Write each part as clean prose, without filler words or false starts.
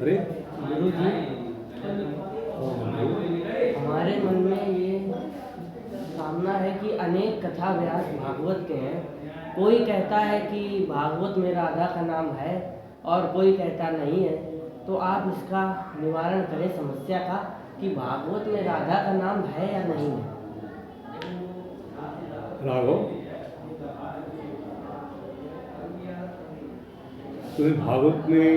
अरे गुरु जी, हमारे मन में ये सामना है कि अनेक कथा व्यास भागवत के हैं। कोई कहता है कि भागवत में राधा का नाम है और कोई कहता नहीं है। तो आप इसका निवारण करें समस्या का कि भागवत में राधा का नाम है या नहीं है। राघव, तुम्हें भागवत में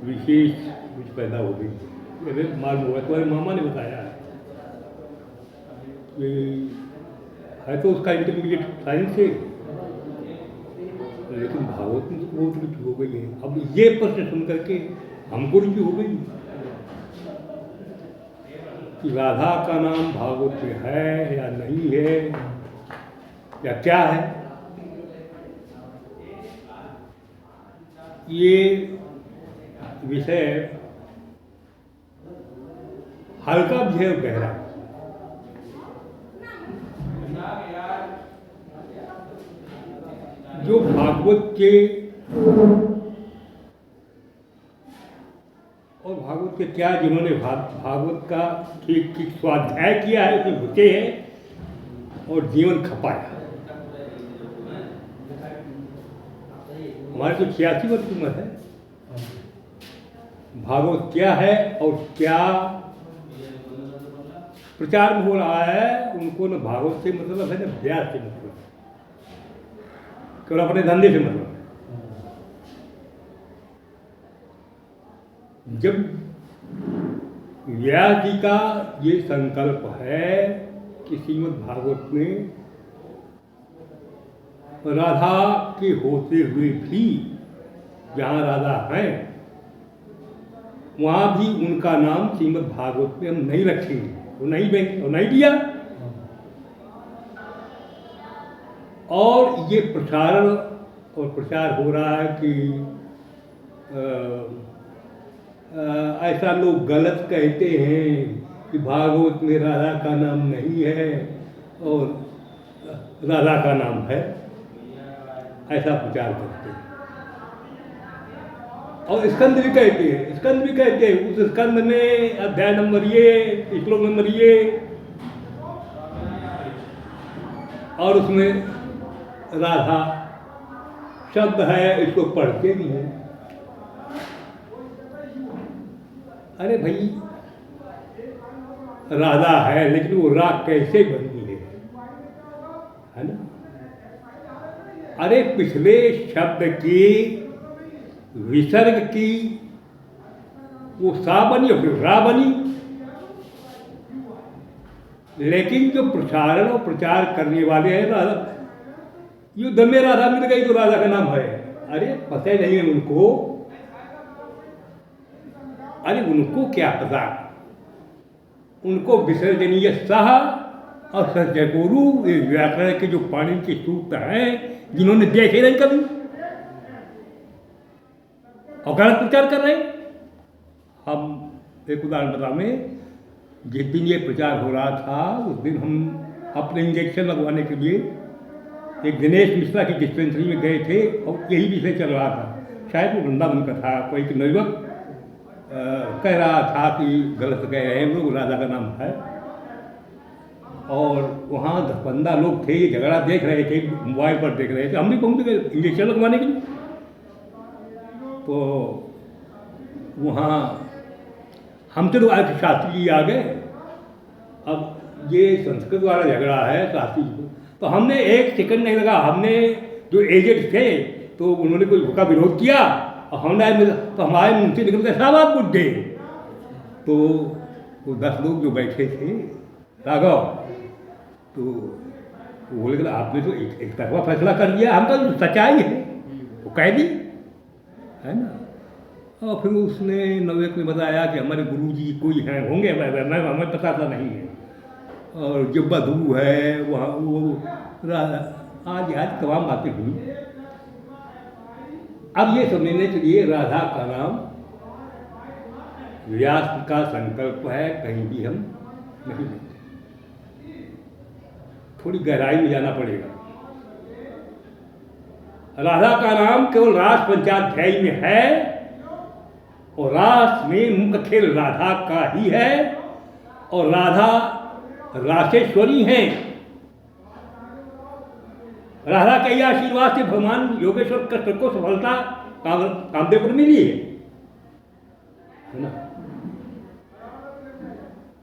विशेष कुछ पैदा हो गई, अरे मालूम हुआ, तुम्हारे मामा ने बताया है कि है तो उसका इंटरमीडिएट साइंस है, लेकिन भागवत में तो बहुत रुचि हो गई है। अब ये प्रश्न सुन करके हमको रुचि हो गई कि राधा का नाम भागवत में है या नहीं है या क्या है। ये विषय हल्का भी है और गहरा। जो भागवत के और भागवत के क्या जिन्होंने भागवत का ठीक ठीक स्वाध्याय किया है, उसमें घुसे हैं और जीवन खपाया। हमारे तो 86 वर्ष की उम्र है। भागवत क्या है और क्या प्रचार में हो रहा है, उनको न भागवत से मतलब है न व्यास से मतलब है, केवल अपने धंधे से मतलब है। जब व्यास जी का ये संकल्प है कि श्रीमद् भागवत में राधा के होते हुए भी जहाँ राधा हैं वहाँ भी उनका नाम श्रीमद् भागवत में हम नहीं रखेंगे, वो नहीं देंगे और नहीं दिया। और ये प्रसारण और प्रचार हो रहा है कि ऐसा लोग गलत कहते हैं कि भागवत में राधा का नाम नहीं है और राधा का नाम है, ऐसा प्रचार करते हैं। और स्कंद भी कहते हैं, स्कंद भी कहते हैं, उस स्कंद में अध्याय नंबर ये, श्लोक नंबर ये, और उसमें राधा शब्द है, इसको पढ़ते भी हैं। अरे भाई, राधा है लेकिन वो राग कैसे बनी है ना? अरे पिछले शब्द की विसर्ग की वो सा बनी और फिर रा बनी, लेकिन जो प्रसारण और प्रचार करने वाले हैं राधा, युद्ध में राधा मिल गई तो राधा का नाम है। अरे पता ही नहीं है उनको, अरे उनको क्या पता, उनको विसर्जनीय सह और सजगुरु ये व्याकरण के जो पाणिनि के सूत्र हैं जिन्होंने देखे नहीं कभी और गलत प्रचार कर रहे हैं। हम एक उदाहरण बताएं, जिस दिन ये प्रचार हो रहा था उस दिन हम अपने इंजेक्शन लगवाने के लिए एक दिनेश मिश्रा की डिस्पेंसरी में गए थे और यही विषय चल रहा था। शायद वो वृंदावन का था, कोई नवयुवक कह रहा था कि गलत कह रहे हैं लोग, राधा का नाम है। और वहाँ 10-15 लोग थे, ये झगड़ा देख रहे थे, मोबाइल पर देख रहे थे। हम भी पहुँच गए इंजेक्शन लगवाने के लिए। तो वहाँ हमसे तो आज शास्त्री जी आ गए। अब ये संस्कृत वाला झगड़ा है शास्त्री जी को, तो हमने एक सेकंड नहीं लगा, हमने जो एजेंट थे तो उन्होंने कोई का विरोध किया और हमने तो हमारे मुंह से निकल गए साहब आप बुड्ढे। तो वो 10 लोग जो बैठे थे राघव, तो वो बोले कि आपने तो एक तरफा फैसला कर दिया, हम तो सच्चाई है वो कह दी है ना। और फिर उसने नवयुवक ने बताया कि हमारे गुरुजी कोई हैं होंगे, मैं हमें पता था नहीं है, और जो बधू है वहाँ वो आज तमाम बातें हुई। अब ये समझने के लिए राधा का नाम व्यास का संकल्प है, कहीं भी हम नहीं देते, थोड़ी गहराई में जाना पड़ेगा। राधा का नाम केवल रास पंचाध्यायी में है, और रास में मुख्य खेल राधा का ही है, और राधा रासेश्वरी हैं। राधा के आशीर्वाद से भगवान योगेश्वर कृष्ण को सफलता कामदेव पर मिली है ना।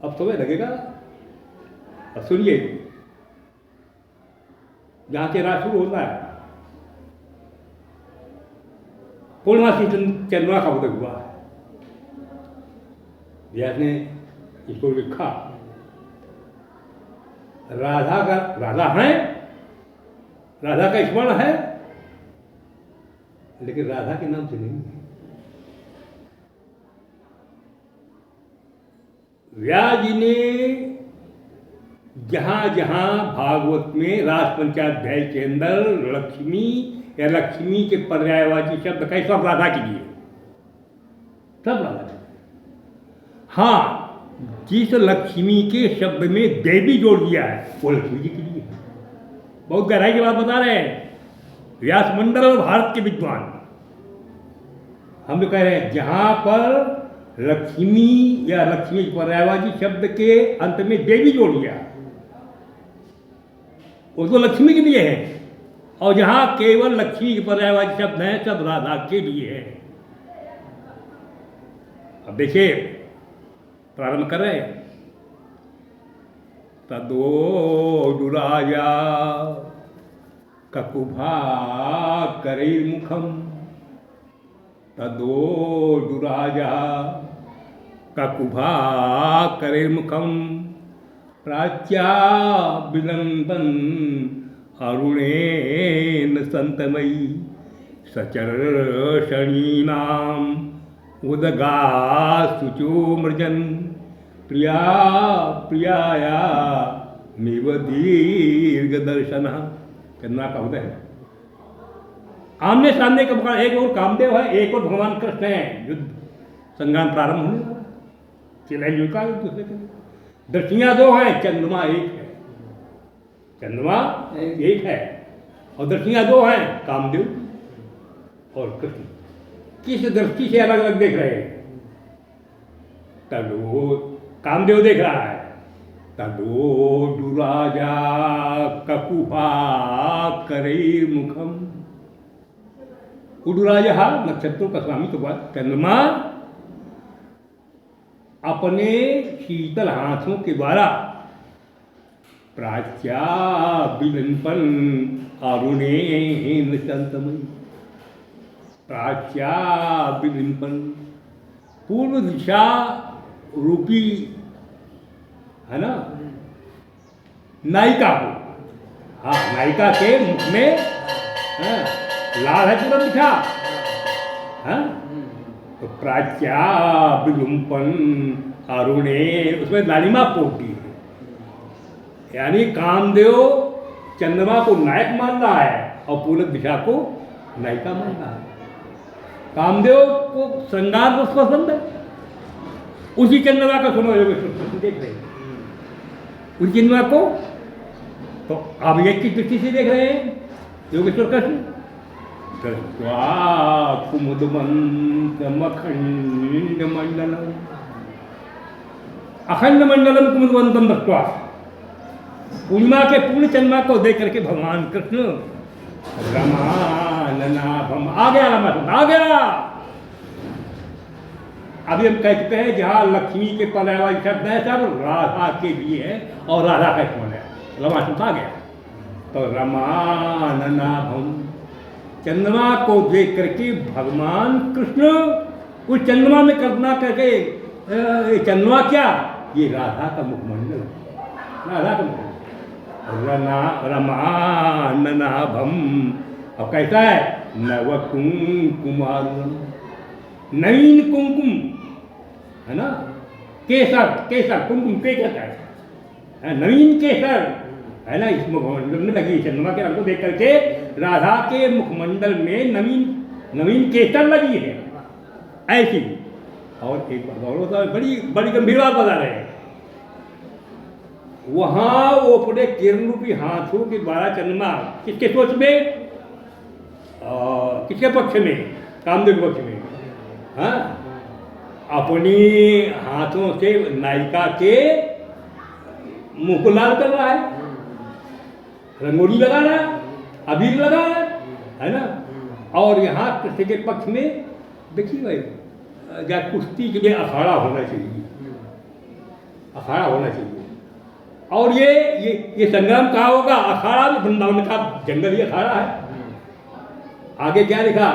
अब समय लगेगा, अब सुनिए जहां से रात शुरू होता है, पूर्णमासी चंद्रमा का उदय हुआ है। व्यास ने इसको लिखा, राधा है, राधा का स्मरण है, लेकिन राधा के नाम से नहीं है। व्यास जी ने जहां जहां भागवत में रास पंचाध्याय के अंदर लक्ष्मी या लक्ष्मी के पर्यायवाची शब्द का, सब राधा के लिए, सब राधा के लिए। हाँ, जिस लक्ष्मी के शब्द में देवी जोड़ दिया है वो लक्ष्मी जी के लिए है। बहुत गहराई की बात बता रहे हैं व्यास मंडल और भारत के विद्वान। हम जो कह रहे हैं जहां पर लक्ष्मी या लक्ष्मी पर्यायवाची शब्द के अंत में देवी जोड़ दिया वो तो लक्ष्मी के लिए है, और जहां केवल लक्ष्मी के पर्यायवाची शब्द हैं सब राधा के लिए है। अब देखिए प्रारंभ कर रहे हैं, तदो दुराजा ककुभा करे मुखम, तदो दुराजा ककुभा करे मुखम, प्राच्या विनंदन अरुणेन संतमयी, सचर्षणीनाम उदगा शुचो मृजन, प्रिया प्रियाया मेव दीर्घ दर्शन। कितना का उदय है, आमने सामने का मुकाबला, एक और कामदेव है, एक और भगवान कृष्ण है। युद्ध संग्राम प्रारंभ होने वाला, चैलेंज का एक दूसरे के। दृष्टियां दो हैं, चंद्रमा एक है, चंद्रमा एक है, और दृष्टियां दो हैं, कामदेव और कृष्ण। किस दृष्टि से अलग अलग देख रहे हैं? तदो कामदेव देख रहा है, तदो दुराजा ककुभा करे मुखम। उडुराजा नक्षत्रों का स्वामी तो बात, चंद्रमा अपने शीतल हाथों के द्वारा प्राच्या विलंपन अरुणेन संतमयी, प्राच्या विलंपन पूर्व दिशा रूपी है ना नायिका को, हाँ नायिका के मुख में लाल है पूर्व दिशा, हाँ तो प्राच्या विलुम्पन अरुणे, उसमें लालिमा पोती है। यानी कामदेव चंद्रमा को नायक मान रहा है और पूरब दिशा को नायिका मान रहा है। कामदेव को श्रृंगार रस पसंद है, उसी चंद्रमा का सुनो योगेश्वर देख रहे हैं, उस चंद्रमा को तो आप एक की दृष्टि से देख रहे हैं योगेश्वर कृष्ण। कुमुदमंतम अखंड मंडलम, अखंड मंडलम कुमुदमंतम दत्वा, पूर्णिमा के पूर्ण चंद्रमा को देख करके भगवान कृष्ण रमाननाभम, आ गया रमा आ गया। अभी हम कहते हैं जहां लक्ष्मी के पर्यायवाची शब्द है सब राधा के लिए है और राधा का स्मरण है, रमा आ गया। तो रमाननाभम, चंद्रमा को देख करके भगवान कृष्ण उस चंद्रमा में कल्पना करके, ये चंद्रमा क्या, ये राधा का मुखमंडल है, राधा का मुखमंडल। रमाननाभम, अब कैसा है, नव कुंकुमारुणम, नवीन कुमकुम है ना, केसर, केसर कुमकुम के कहता है, नवीन केसर है ना, इस मुखमंडल में लगी चंद्रमा के रंग को देख करके राधा के मुखमंडल में नवीन केसर लगी है ऐसी। और एक बात और होता है, बड़ी बड़ी गंभीर बात बता रहे हैं, वहां वो अपने किरण रूपी हाथों के द्वारा चंद्रमा किसके सोच में, किसके पक्ष में? कामदेव के पक्ष में। हाँ, अपनी हाथों से नायिका के मुंह को लाल कर रहा है, रंगोली लगा रहा है, अबीर लगा रहा है ना। और यहाँ कृष्ण के पक्ष में देखिए भाई, या कुश्ती के लिए अखाड़ा होना चाहिए, अखाड़ा होना चाहिए। और ये संग्राम कहाँ होगा? अखाड़ा में, वृंदावन का जंगल ही अखाड़ा है। आगे क्या लिखा?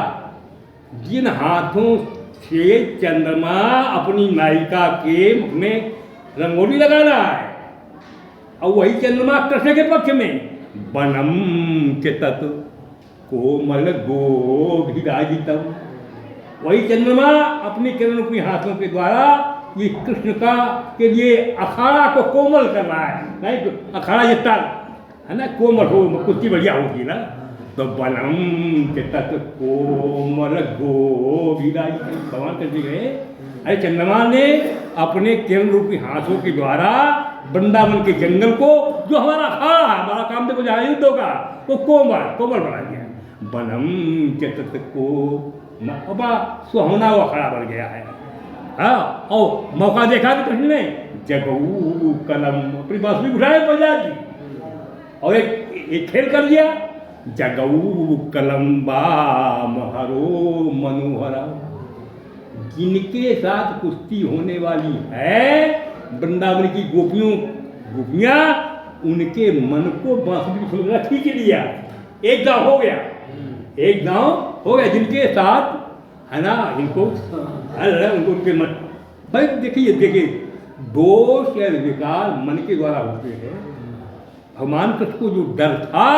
जिन हाथों से चंद्रमा अपनी नायिका के मुख में रंगोली लगा रहा है, और वही चंद्रमा कृष्ण के पक्ष में बनम के तत्व कोमल गोभिराजितम, वही चंद्रमा अपनी किरणों की हाथों के द्वारा ये कृष्ण का के लिए अखाड़ा को कोमल कर रहा है। नहीं तो अखाड़ा जितना है ना कोमल हो, कुश्ती बढ़िया होगी ना। तो बनम के तत्व कोमल गोभिराजितम, भगवान कृष्ण गए, अरे चंद्रमा ने अपने किरण रूपी हाथों के द्वारा वृंदावन के जंगल को, जो हमारा अखाड़ा है, हमारा काम देखो जहाँ युद्ध होगा, वो कोमल बना दिया। बनम के तत्व को बड़ा सुहावना वो अखाड़ा बन गया है। हाँ, और मौका देखा कि कृष्ण ने जगऊ कलम अपनी बांसुरी उठाए बजा दी, और एक खेल कर दिया, जगऊ कलम बाम हरो मनोहरा, जिनके साथ कुश्ती होने वाली है वृंदावन की गोपियां, उनके मन को बांसुरी फुलगड़ा खींच लिया। एक गांव हो गया, एक गांव हो गया, जिनके साथ है ना इनको उनको उनके मन। भाई देखिए दोष या विकार मन के द्वारा होते हैं। भगवान कृष्ण को जो डर था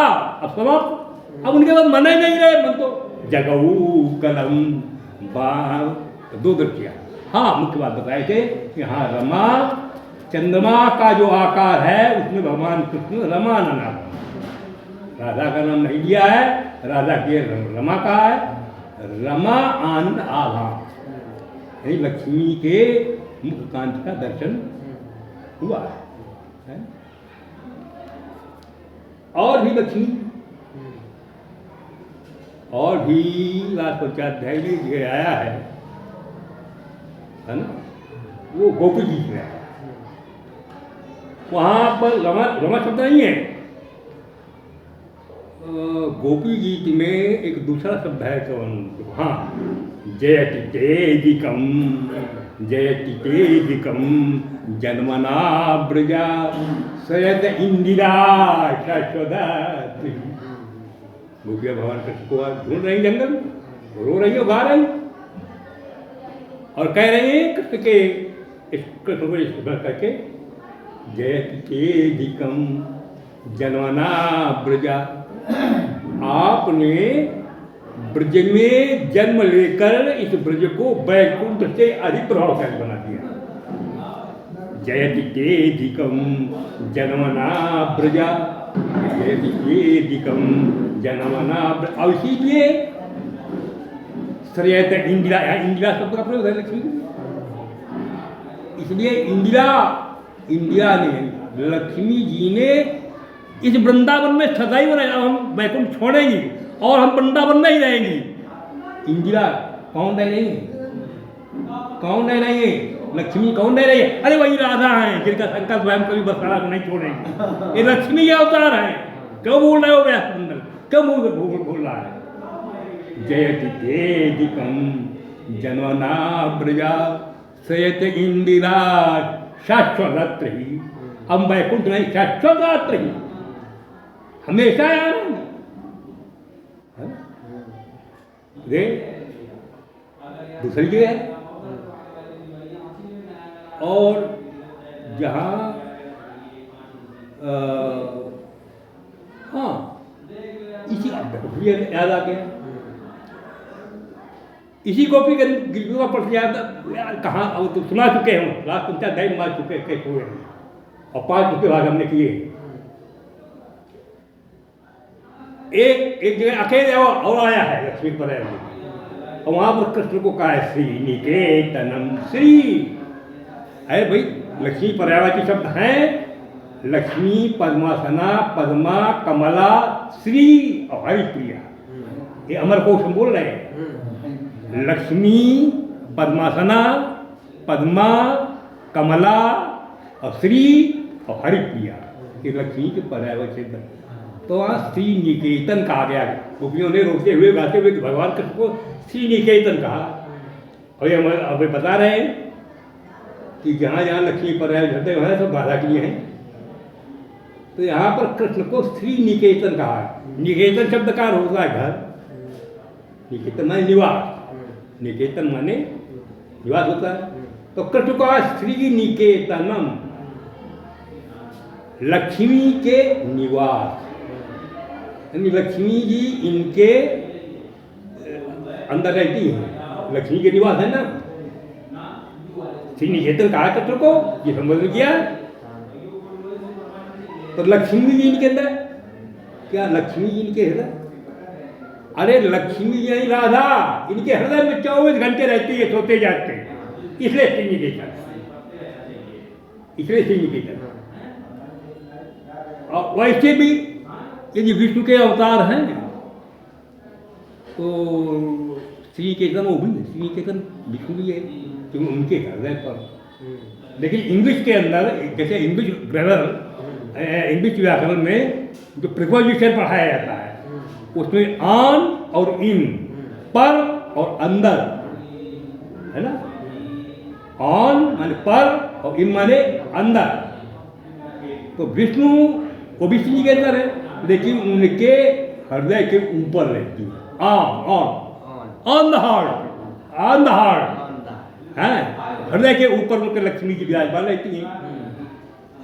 अब समाप्त, अब उनके बाद मन ही नहीं रहे, मन तो जगऊ कलम बार दो दृष्टिया। हाँ, मुख्य बात बताए थे कि हाँ, रमा चंद्रमा का जो आकार है उसमें भगवान कृष्ण रमा नाम, राधा का नाम नहीं दिया है, राधा के रमा का है। रमा आनंद आभा, यानी लक्ष्मी के मुख कांति का दर्शन हुआ है। और भी लक्ष्मी, और भी राजपंचाध्याय में जो आया है ना, वो गोपी गीत में आया। वहाँ पर रमा शब्द नहीं है, गोपी गीत में एक दूसरा शब्द है तो हाँ, जयति तेजिकम, जयति तेजिकम जन्मना ब्रजा सयत इंदिरा शाश्वती। गोपिया भगवान कृष्ण को ढूंढ रही जंगल, रो रही हो, गा रही, और कह रही है कृष्ण के कृष्ण को स्मरण करके, जयति तेजिकम जन्मना ब्रजा, आपने ब्रज में जन्म लेकर इस ब्रज को वैकुंठ से अधिक प्रभावशाली बना दिया। जयति तेजिकम जन्मना ब्रजा, जयति तेजिकम जन्मना, और इसीलिए श्रेयत इंदिरा, इंदिरा शब्द का प्रयोग है लक्ष्मी, इसलिए इंदिरा ने, लक्ष्मी जी ने इस वृंदावन में सदैव रहे। हम वैकुंठ छोड़ेंगी और हम वृंदावन में ही रहेंगी। इंदिरा कौन रह रही है? कौन रह रही है? लक्ष्मी कौन रह रही है? अरे वही राधा है जिनका संकल्प स्वयं कभी बरसारा को नहीं छोड़ेंगे। ये लक्ष्मी के अवतार है। क्यों बोल रहे हो व्यास मंडल, क्यों बोल रहा है? जयति तेजिकम जनवना ब्रजा सयत इंदिरा शाश्वत ही, हम वैकुंठ नहीं, शाश्वत ही, हमेशा यार रे। दूसरी जगह है, और जहाँ हाँ, इसी याद आ गया, इसी गोपी के गिरवा पर याद कहाँ, अब तो सुना चुके हैं, लास्ट 5 मार चुके कैसे हुए हैं, और 5 उसके बाद हमने किए। एक जगह अकेले और आया है लक्ष्मी पर, और वहां पर कृष्ण को कहा है श्री निकेतनम श्री। अरे भाई, लक्ष्मी पर्यायवाची शब्द हैं, लक्ष्मी, पद्मासना, पद्मा, कमला, श्री और हरिप्रिया, ये अमर कोश हम बोल रहे हैं। लक्ष्मी, पद्मासना, पद्मा, कमला और श्री और हरिप्रिया, ये लक्ष्मी के पर्यायवाची। तो वहाँ श्री निकेतन कहा गया। गोपियों ने रोते हुए गाते हुए भगवान कृष्ण को श्री निकेतन कहा। और ये हम अभी बता रहे हैं कि जहाँ जहाँ लक्ष्मी पर्याय घटे वहाँ सब बाधा के लिए हैं। तो यहाँ पर कृष्ण को श्री निकेतन कहा है। निकेतन शब्द का होता है घर, निकेतन माने निवास, निकेतन माने निवास होता है। तो कृष्ण को श्री निकेतनम, लक्ष्मी के निवास, यानी लक्ष्मी जी इनके अंदर रहती है, लक्ष्मी के निवास है ना। श्री निकेतन कहा कृष्ण को, ये संबोधन किया। तो लक्ष्मी जी इनके अंदर, क्या लक्ष्मी जी इनके हृदय? अरे लक्ष्मी जी यानी राधा इनके हृदय में 24 घंटे रहती है, सोते जागते, इसलिए श्री निकेतन, इसलिए श्री निकेतन। और वैसे भी यदि विष्णु के अवतार हैं तो श्री निकेतन वो भी, श्री निकेतन विष्णु भी है क्योंकि उनके हृदय पर। लेकिन इंग्लिश के अंदर, जैसे इंग्लिश ग्रामर, इंग्लिश व्याकरण में जो प्रिपोजिशन पढ़ाया जाता है उसमें ऑन और इन, पर और अंदर, है ना। ऑन माने पर और इन माने अंदर। तो विष्णु वो भी श्री के अंदर है, लेकिन उनके हृदय के ऊपर रहती है। On the heart, on the heart है, हृदय के ऊपर उनके लक्ष्मी जी विराजमान रहती हैं।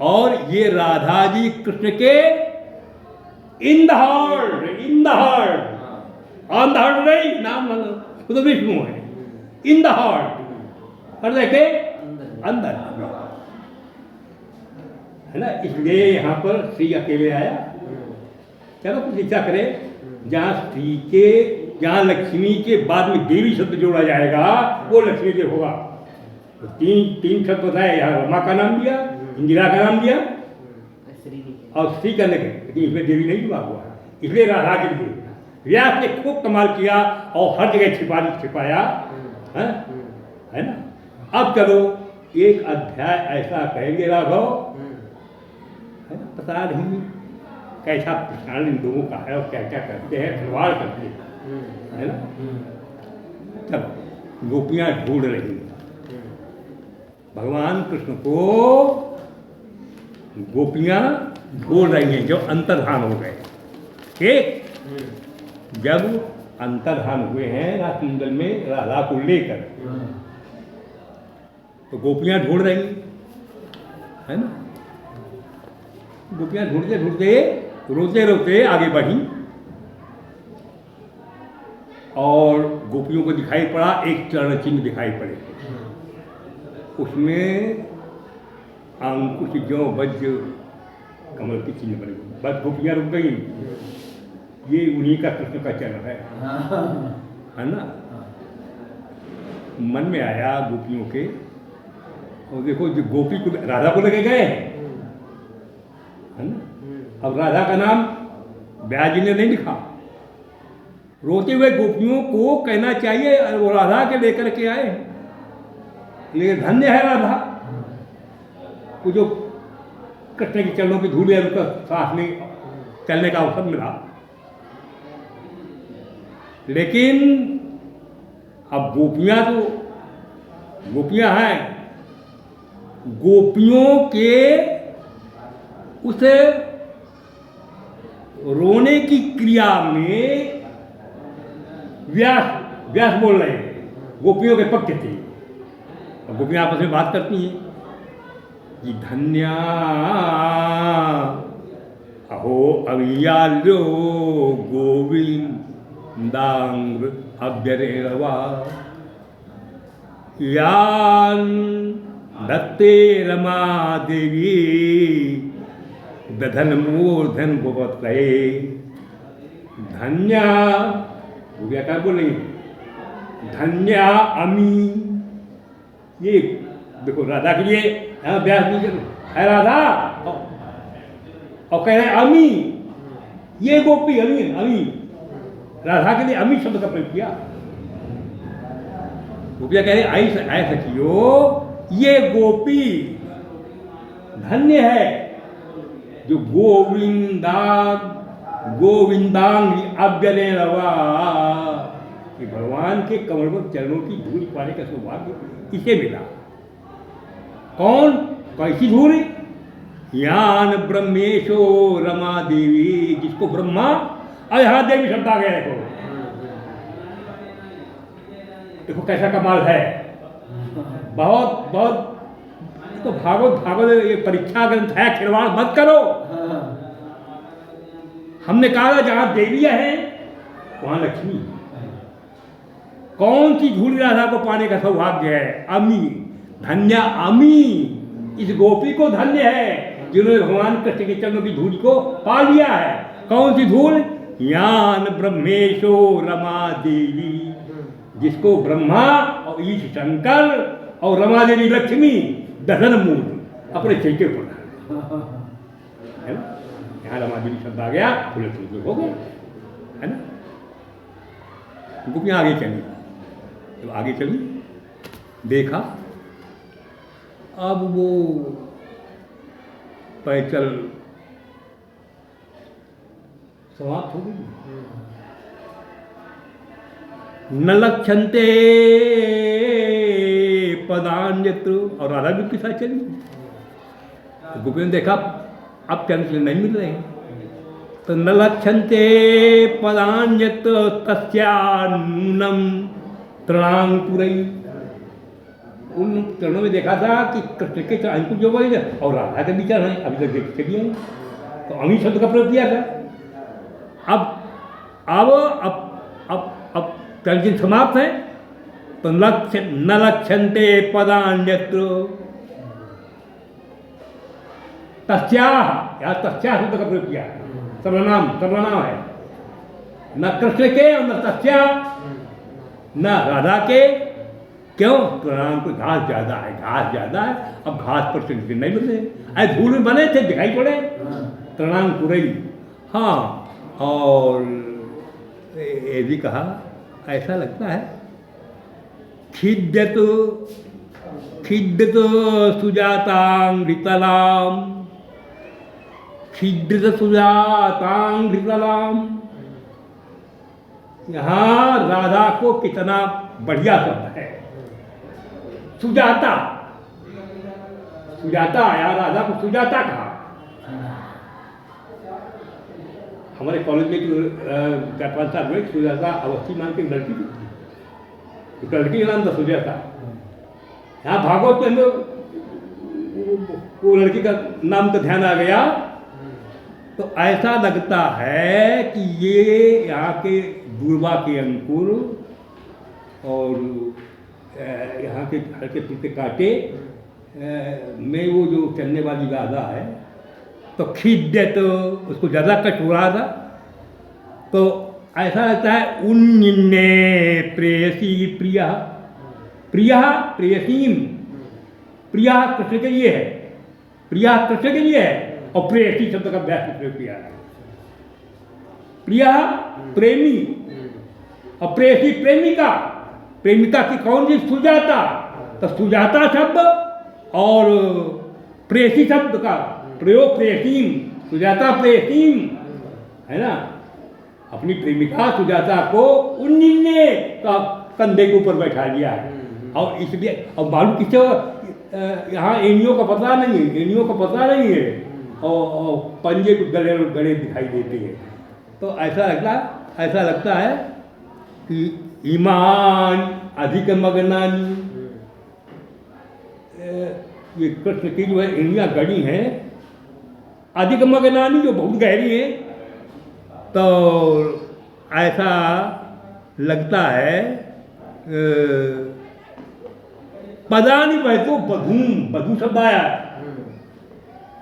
और ये राधा जी कृष्ण के in the heart, in the heart, on the heart नहीं, नाम वो तो विष्णु है। इन द हार्ट, हृदय के अंदर है ना। इसलिए यहाँ पर श्री अकेले आया। चलो कुछ इच्छा करे, जहाँ श्री के, जहाँ लक्ष्मी के बाद में देवी शब्द जोड़ा जाएगा वो लक्ष्मी देव होगा। तो तीन शब्द बताए, यहाँ रमा का नाम दिया, इंदिरा का नाम दिया और श्री का लगे, लेकिन इसमें देवी नहीं जुड़ा हुआ है, इसलिए राधा के लिए व्यास ने खूब कमाल किया और हर जगह छिपाया है ना। अब चलो एक अध्याय ऐसा कहेंगे राघव, है ना, पता नहीं कैसा प्रसारण इन लोगों का है और क्या क्या करते हैं, खिलवाड़ करते हैं, है ना। चलो गोपियाँ ढूंढ रही हैं भगवान कृष्ण को, गोपियाँ ढूंढ रही हैं जो अंतर्धान हो गए। ठीक, जब अंतर्धान हुए हैं रासमंडल में राधा को लेकर, तो गोपियाँ ढूंढ रही है ना। गोपियाँ ढूंढते ढूंढते रोते रोते आगे बढ़ी और गोपियों को दिखाई पड़ा एक चरण चिन्ह दिखाई पड़े, उसमें अंकुश जो वज्र कमल के चिन्ह बने। बस गोपियाँ रुक गई, ये उन्हीं का कृष्ण का चरण है ना। मन में आया गोपियों के, और देखो जो गोपी को राधा को लेके गए है ना। अब राधा का नाम व्यास जी ने नहीं लिखा, रोते हुए गोपियों को कहना चाहिए वो राधा के लेकर के आए, लेकिन धन्य है राधा को जो कृष्ण के चरणों की धूल है, उनका सांस में चलने का अवसर मिला। लेकिन अब गोपियाँ तो गोपियाँ हैं, गोपियों के उस रोने की क्रिया में व्यास बोल रहे हैं, गोपियों के पक्ष थे। और गोपियाँ आपस में बात करती हैं कि धन्या अहो अवियाल्यो गोविंदांग अभ्यरेरवा यान दत्ते रमा देवी दधन मूर्धन भुवत रहे धन्या। क्या क्या बोल रही धन्या अमी, ये देखो राधा के लिए यहाँ व्यास जी है राधा और कह रहे अमी, ये गोपी अमी अमी राधा के लिए अमी शब्द का प्रयोग किया। गोपियाँ कह रहे ऐसा ऐसा कियो, ये गोपी धन्य है जो गोविंदांग अव्यले रवा, कि भगवान के कमलवत चरणों की धूल पाने का सौभाग्य इसे मिला। कौन? कैसी धूल? यान ब्रह्मेशो रमा देवी, जिसको ब्रह्मा और यहाँ देवी शब्द आ गया। देखो कैसा कमाल है, बहुत बहुत। तो भागवत ये परीक्षा ग्रंथ है, खिलवाड़ मत करो। हमने कहा जहां देवियां हैं वहां लक्ष्मी। कौन सी धूल राधा को पाने का सौभाग्य है? अमी, धन्य अमी, इस गोपी को धन्य है जिन्होंने भगवान कृष्ण के चरणों की धूल को पा लिया है। कौन सी धूल? यान ब्रह्मेशो रमा देवी, जिसको ब्रह्मा और ईश शंकर और रमा देवी लक्ष्मी दहन मूल अपने सिर के ऊपर है ना। यहाँ रमा देवी शब्द आ गया, खुले खुले हो गए, है ना। गोपियाँ आगे चली, तो आगे चली, देखा अब वो पैचल समाप्त हो गई। न लक्षन्ते पदान्यत्र, और राधा भी के साथ चली। तो गोपी ने देखा अब चंद्र नहीं मिल रहे, तो न लक्षन्ते पदान्यत्र तस्यानूनम तृणांकुरई। उन चरणों में देखा था कि कृष्ण के अंकुर जो बोले और राधा के विचार है, अभी तक देख चलिए, तो अमी शब्द का प्रयोग किया था। अब तर्जन समाप्त है, तो न लक्षन्ते पदान्यत्र तस्याह, या तस्याह शब्द का प्रयोग किया, सर्वनाम है। न कृष्ण के और न तस्या, न राधा के। क्यों? प्रणाम को घास ज्यादा है, अब घास पर चलते नहीं बने, ऐसे धूल में बने थे, दिखाई पड़े प्रणाम कुरई। हाँ, और ये भी कहा, ऐसा लगता है खिद्यत सुजातांघ्रितलाम, खिद्यत सुजातांघ्रितलाम। यहाँ राधा को कितना बढ़िया शब्द है, सुजाता। या राधा को सुजाता कहा। हमारे कॉलेज में 4-5 साल हुए, सुजाता अवस्थी नाम की लड़की थी, उस लड़की का नाम था सुजाता। यहाँ भागवत के अंदर वो लड़की का नाम का ध्यान आ गया, तो ऐसा लगता है कि ये यहाँ के दूर्वा के अंकुर और यहाँ के हल्के फुल्के कांटे में वो जो चलने वाली राधा है, तो खिद्य, तो उसको ज़्यादा कट हो रहा था। तो ऐसा लगता है उन्निन्ने प्रेयसी प्रिया, प्रेयसीम। प्रिया कृष्ण के लिए है, प्रिया कृष्ण के लिए है, और प्रेयसी शब्द का व्यास प्रयोग किया है। प्रिया प्रेमी और प्रेयसी प्रेमिका। प्रेमिका की कौन सी? सुजाता। तो सुजाता शब्द और प्रेयसी शब्द का प्रयोग प्रेयसीम, सुजाता प्रेयसीम, है ना। अपनी प्रेमिका सुजाता को उन्नीने का कंधे के ऊपर बैठा दिया है, और इसलिए और मालूम किसे यहाँ एनियों का पता नहीं है, और पंजे कुछ गड़े दिखाई देते हैं। तो ऐसा लगता है कि ईमान अधिक मगनानी, ये कृष्ण की जो है एनियाँ गड़ी हैं अधिक मगनानी, जो बहुत गहरी है। तो ऐसा लगता है पदानी बहतो बधूम, बधू शब्द आया,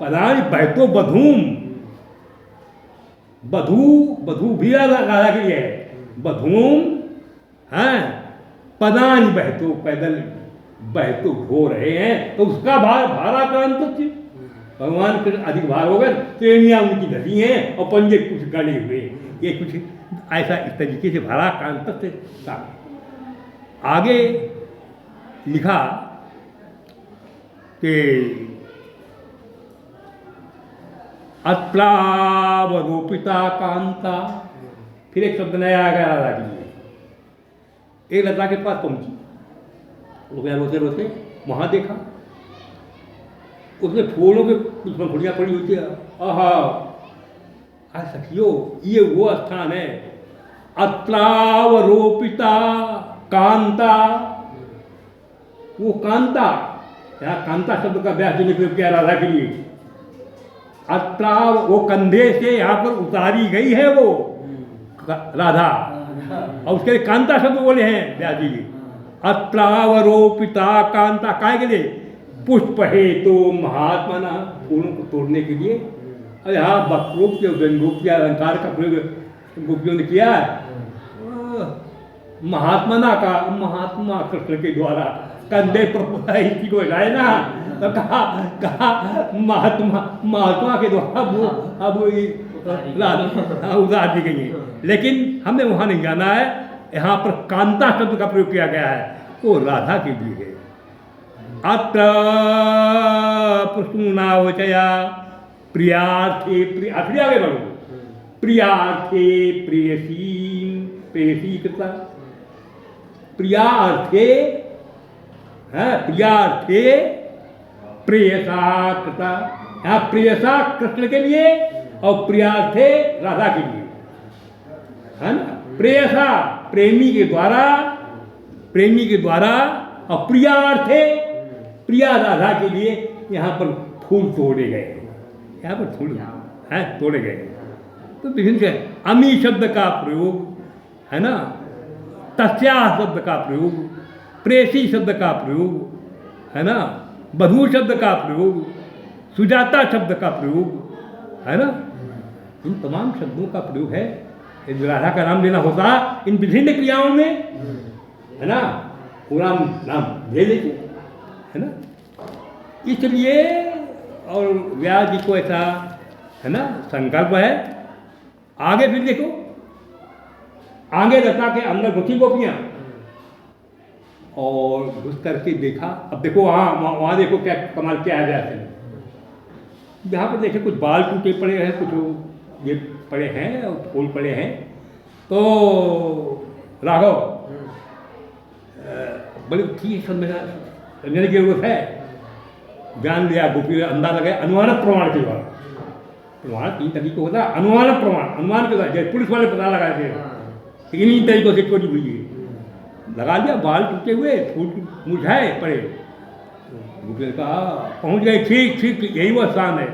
पदानी बहतो बधूम। बधू भी राधा के लिए है, बधूम है। पदानी बहतो, पैदल बहतो हो रहे हैं, तो उसका भारा का अंत भगवान के अधिक भार हो गए, ट्रेनियाँ उनकी धरी हैं और पंजे कुछ गड़े हुए, ये कुछ ऐसा इस तरीके से भरा कांत से था। आगे लिखा कि अत्रावरोपिता कांता, फिर एक शब्द नया आ गया राधा के लिए। एक लता के पास पहुंची, वो गया रोते रोते, वहां देखा उसने फूलों के कुछ पंखुड़ियाँ पड़ी हुई थी। आहा सखियो, ये वो स्थान है, अत्रावरोपिता कांता, वो कांता, यहाँ कांता शब्द का व्यास जी ने प्रयोग किया राधा के लिए। अत्राव, वो कंधे से यहाँ पर उतारी गई है वो राधा, और उसके लिए कांता शब्द बोले हैं व्यास जी। अत्रावरोपिता कांता, काय के लिए? पुष्प है तो महात्मा ना, फूलों को तोड़ने के लिए। और यहाँ वक्रूप के व्यंगरूप के अलंकार का प्रयोग गोपियों ने किया है। महात्मा का, महात्मा कृष्ण के द्वारा कंधे पर इसी को लाए ना, तो कहा महात्मा के द्वारा वो अब उतार दी गई है। लेकिन हमने वहाँ नहीं जाना है, यहाँ पर कांता शब्द का प्रयोग किया गया है, वो राधा के लिए है। अत्र प्रसूनावचया प्रियार्थे, प्रिय आगे बढ़ो, प्रियार्थे प्रेयसी, प्रेयसी कृता, प्रियार्थे है, प्रियार्थे प्रेयसा कृता। यहाँ प्रेयसा कृष्ण के लिए और प्रियार्थे राधा के लिए, है ना। प्रेयसा प्रेमी के द्वारा, प्रेमी के द्वारा, और प्रियार्थे प्रिया राधा के लिए यहाँ पर फूल तोड़े गए, यहाँ पर फूल हैं तोड़े गए। तो विभिन्न से अमी शब्द का प्रयोग है ना, तस्या शब्द का प्रयोग, प्रेसी शब्द का प्रयोग है ना, बधू शब्द का प्रयोग, सुजाता शब्द का प्रयोग है ना, इन तमाम शब्दों का प्रयोग है। यदि राधा का नाम लेना होता इन विभिन्न क्रियाओं में, है ना, पूरा नाम ले लेते, है ना। इसलिए और व्यास जी को ऐसा, है ना, संकल्प है। आगे फिर देखो, आगे लता के अंदर घुसी गोपियाँ, और घुस करके देखा। अब देखो वहाँ देखो क्या कमाल क्या है व्यास ने। यहाँ पर देखे कुछ बाल टूटे पड़े हैं, कुछ ये पड़े हैं और फूल पड़े हैं। तो राघव बड़ी ठीक समझने की जरूरत है। जान लिया गोपी, अंदाजा लगाया अनुमानक प्रमाण के द्वारा। प्रमाण 3 तरीके होता है, अनुमानक प्रमाण, अनुमान के द्वारा, जैसे पुलिस वाले पता लगाए थे, इन्हीं तरीकों से चोरी हुई है। लगा लिया, बाल टूटे हुए, फूल मुरझाए पड़े। गोपी ने कहा पहुँच गए, ठीक ठीक, यही वह स्थान है।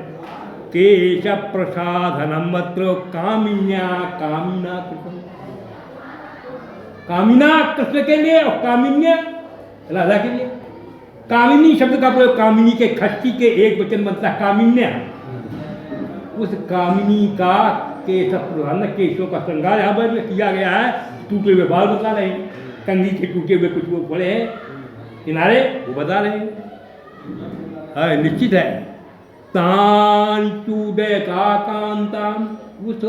केश प्रसाधनम मत्र कामिन्या कामिना कृष्ण, कामिना कृष्ण के लिए और कामिन्या राधा के लिए। कामिनी शब्द का प्रयोग कामिनी के खष्टी के एक वचन बनता है कामिन्या। उस कामिनी का केश प्रधान, केशों का श्रृंगार यहाँ पर किया गया है। टूटे हुए बाल बता रहे हैं, कंघी के टूटे हुए कुछ वो पड़े हैं किनारे, वो बता रहे हैं। निश्चित है, तांचूदयता कांताम, उस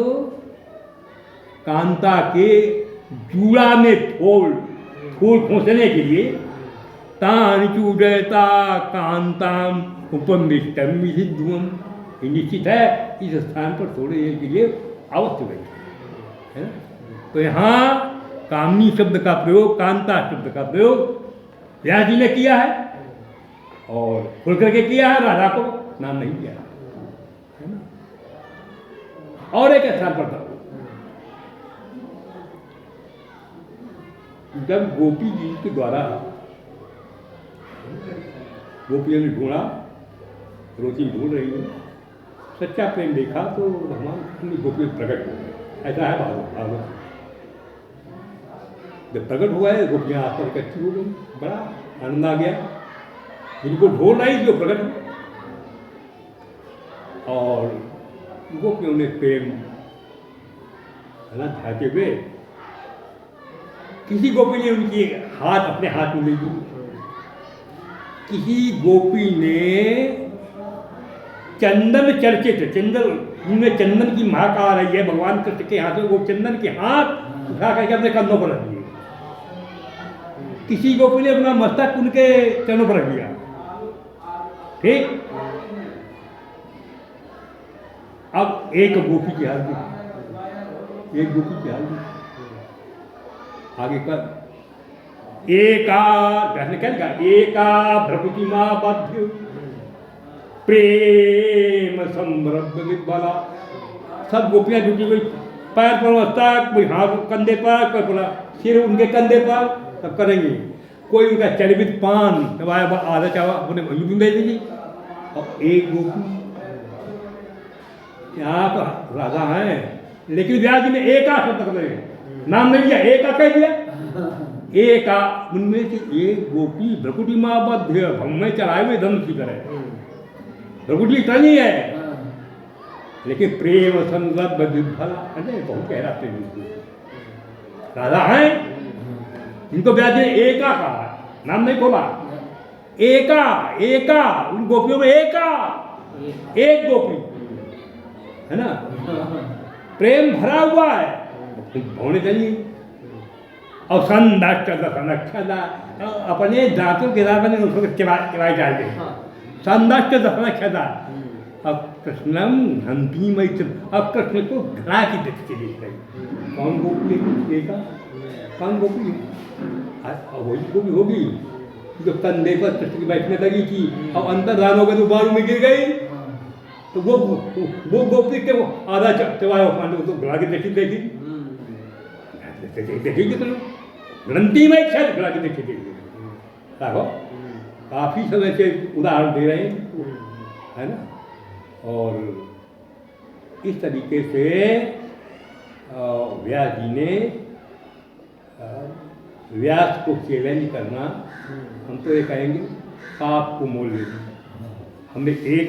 कांता के जूड़ा में फूल खोसने के लिए, तांचूदयता कांताम उपमिष्टम विधिध्वम, निश्चित है इस स्थान पर थोड़े के लिए अवश्य है। तो यहाँ कामनी शब्द का प्रयोग, कांता शब्द का प्रयोग व्यास जी ने किया है, और खुल करके किया है, राधा को नाम नहीं दिया है ना। और एक स्थान पर था, जब गोपी जी के द्वारा गोपियों ने ढूंढा, रोटी ढूंढ रही है, सच्चा प्रेम देखा तो भगवान गोपी प्रकट हो गए। ऐसा है भागवत, जब प्रकट हुआ है गोपियाँ आकर इकट्ठी हो गई, बड़ा आनंद आ गया। जिनको ढूंढ रही जो प्रकट हुआ, और गोपियों ने प्रेम झाते हुए, किसी गोपी ने उनकी हाथ अपने हाथ में ले ली, किसी गोपी ने चंदन चर्चित, चंदन उनमें चंदन की महक आ रही है भगवान कृष्ण के हाथ में, वो चंदन के हाथ उठा करके अपने कंधों पर रख दिए। किसी गोपी ने अपना मस्तक उनके चरणों पर रख दिया। ठीक, अब एक गोपी की हाल देखिए, एक गोपी की हाल देखिए आगे कर, एका क्या लिखा, एका भ्रकुटी माँ बद्ध प्रेम संभ्रम विद्वाला। सब गोपियां जुटी हुई, पैर पर मस्तक, कोई हाथ कंधे पर, कोई पूरा सिर उनके कंधे पर, सब करेंगे। कोई उनका चरबित पान दबाया आधा चावा अपने भंगी में दे दीजिए। अब एक गोपी यहाँ तो राजा है, लेकिन व्यास जी ने एका शब्द कर रहे, नाम नहीं दिया, एका कह दिया। एका, उनमें से एक गोपी भ्रकुटी माँ बद्ध भंग में चढ़ाए हुए धनुष की तरह, भ्रकुटी इतनी है लेकिन प्रेम संदर्भ विफल, बहुत गहरा प्रेम। राधा है, इनको व्यास जी ने एका कहा, नाम नहीं खोला। एका, एका, उन गोपियों में एका, एक गोपी है ना, प्रेम भरा हुआ है, होने चाहिए। और संदष्ट दशनक्षदा, अपने दांतों के दांत में उसको किराए डालते हैं। संदष्ट दशनक्षदा, अब कृष्णम हंती मई, अब कृष्ण को घड़ा की दृष्टि देख रही। कौन गोपी है? कौन गोपी है? वही गोपी होगी जो कंधे पर कृष्ण की बैठने लगी थी और अंतर दान हो गए तो बारू में गिर गई। तो वो गोपी के वो आधा चवाया तो घड़ा की दृष्टि देखी, देखेंगे तो ग्रंथि में क्षण घड़ा की दृष्टि देखी। काफी समय से उदाहरण दे रहे हैं, है ना। और इस तरीके से व्यास जी ने व्यास को चैलेंज करना, हम तो ये कहेंगे पाप को मोल लेना। हमने एक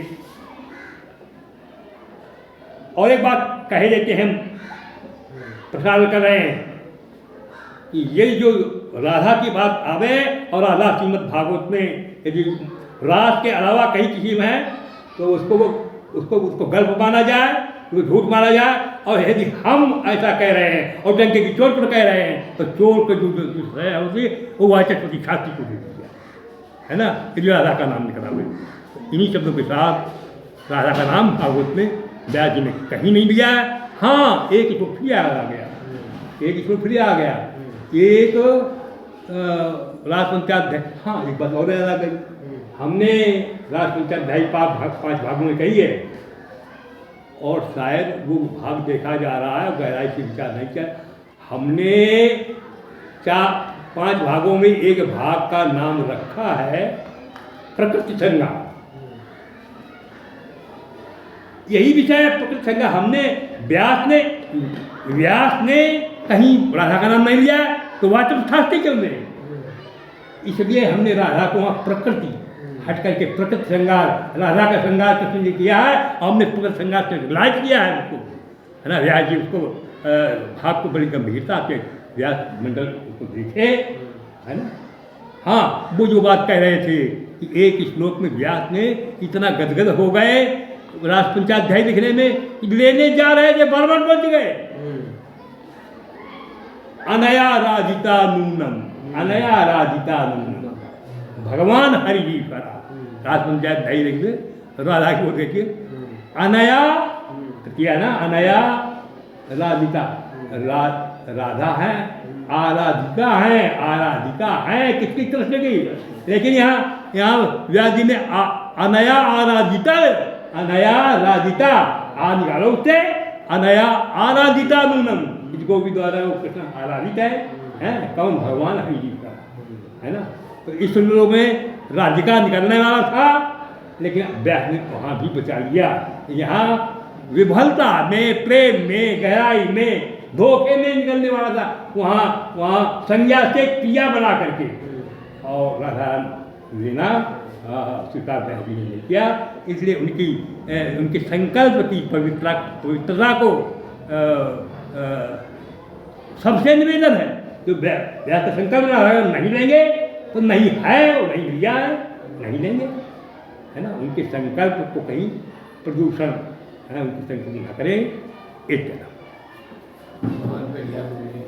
और एक बात कहे देते हैं, प्रसार कर रहे हैं कि ये जो राधा की बात आवे और राधा श्रीमद् भागवत में यदि रास के अलावा कहीं किसी में है तो उसको गल्प माना जाए, उसको झूठ माना जाए। और यदि हम ऐसा कह रहे हैं और डंके की चोट पर कह रहे हैं तो चोर को जो है होती वो वाचस्पति शास्त्री को दे दिया, है ना। यदि राधा का नाम निकला हुए, इन्हीं शब्दों के साथ राधा का नाम भागवत में व्यास जी ने कहीं नहीं दिया है। हाँ, एक इसको फिर आ गया, एक इसको फिर आ गया, एक राजपंचाध्याय। हाँ, एक बात और याद आ गई, हमने राजपंचाध्याय 5 भागों में कही है और शायद वो भाग देखा जा रहा है, गहराई से विचार नहीं किया। हमने 5 भागों में एक भाग का नाम रखा है प्रकृति संज्ञा। यही विषय है प्रकृति संज्ञा। हमने व्यास ने कहीं राधा का नाम नहीं लिया तो वाचक शास्त्री क्यों नहीं, इसलिए हमने राधा को वहाँ प्रकृति हट करके प्रकृति श्रृंगार, राधा का श्रृंगार कृष्ण ने किया है और हमने प्रकृति श्रृंगार से लाइक किया है उसको, है ना। व्यास जी उसको भाग को बड़ी गंभीरता से व्यास मंडल उसको देखे, है ना। हाँ, वो जो बात कह रहे थे कि एक श्लोक में व्यास ने इतना गदगद हो गए राजपंचाध्याय लिखने में, लेने जा रहे थे बर्बाद बच गए। अनया राधिता नूनम, अनया राधिता नूनम, भगवान हरि जी करा। राजपंचाध्याय लिखिए, राधा की वो देखिए, अनया किया ना, अनया राधिता, राधा है, आराधिका है, आराधिका है किसकी? कृष्ण की। लेकिन यहाँ व्यास जी ने अनया आराधिता, अनया राधिता आ निकालो उससे, अनया आराधिता नूनम, इसको भी द्वारा वो कृष्ण आराधित है कौन? भगवान हरि जी का, है ना। तो इस श्लोक में राधिका निकलने वाला था लेकिन व्यास ने वहाँ भी बचा लिया। यहाँ विफलता में, प्रेम में, गहराई में, धोखे में निकलने वाला था, वहाँ संज्ञा से क्रिया बना करके और राधा लेना स्वीकार जी ने किया। इसलिए उनके संकल्प की पवित्रता को सबसे निवेदन है। जो व्यास का संकल्प नहीं लेंगे तो नहीं है, वो नहीं लिया है, नहीं लेंगे, है ना। उनके संकल्प को कहीं प्रदूषण है उनकी संग पूजा करें। इस तरह बहुत बढ़िया बोले।